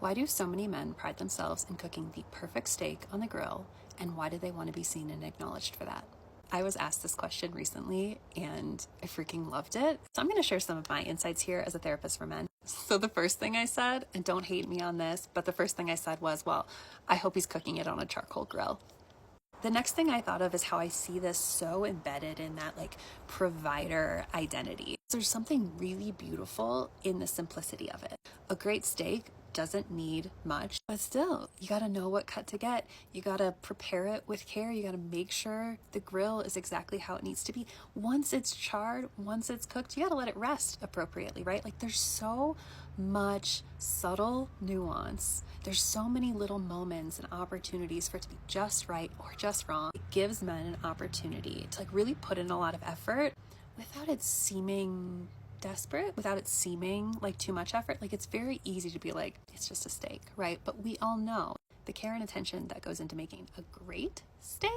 Why do so many men pride themselves in cooking the perfect steak on the grill, and why do they want to be seen and acknowledged for that? I was asked this question recently and I freaking loved it. So I'm going to share some of my insights here as a therapist for men. So the first thing I said, and don't hate me on this, but the first thing I said was, well, I hope he's cooking it on a charcoal grill. The next thing I thought of is how I see this so embedded in that like provider identity. There's something really beautiful in the simplicity of it. A great steak doesn't need much, but still, you got to know what cut to get. You got to prepare it with care. You got to make sure the grill is exactly how it needs to be. Once it's charred, once it's cooked, you got to let it rest appropriately, right? Like there's so much subtle nuance. There's so many little moments and opportunities for it to be just right or just wrong. It gives men an opportunity to like really put in a lot of effort without it seeming desperate, without it seeming like too much effort. Like it's very easy to be like, it's just a steak, right? But we all know the care and attention that goes into making a great steak.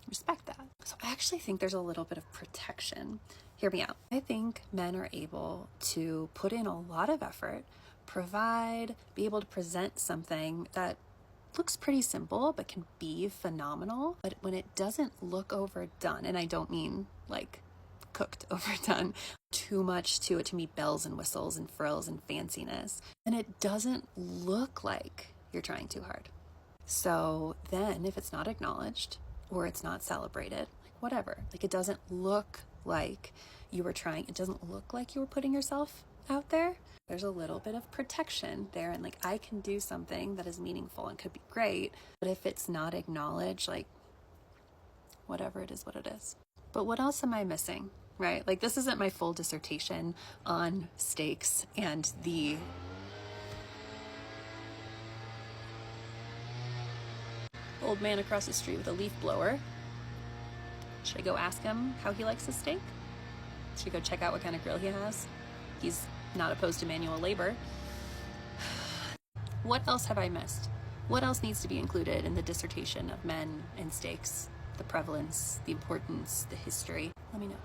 Respect that. So I actually think there's a little bit of protection. Hear me out. I think men are able to put in a lot of effort, provide, be able to present something that looks pretty simple but can be phenomenal. But when it doesn't look overdone, and I don't mean like cooked overdone, too much to it to meet bells and whistles and frills and fanciness, and it doesn't look like you're trying too hard. So then if it's not acknowledged or it's not celebrated, like whatever, like it doesn't look like you were trying, it doesn't look like you were putting yourself out there, there's a little bit of protection there. And like I can do something that is meaningful and could be great, but if it's not acknowledged, like whatever, it is what it is. But what else am I missing, right? Like this isn't my full dissertation on steaks and the old man across the street with a leaf blower. Should I go ask him how he likes his steak? Should I go check out what kind of grill he has? He's not opposed to manual labor. What else have I missed? What else needs to be included in the dissertation of men and steaks? The prevalence, the importance, the history. Let me know.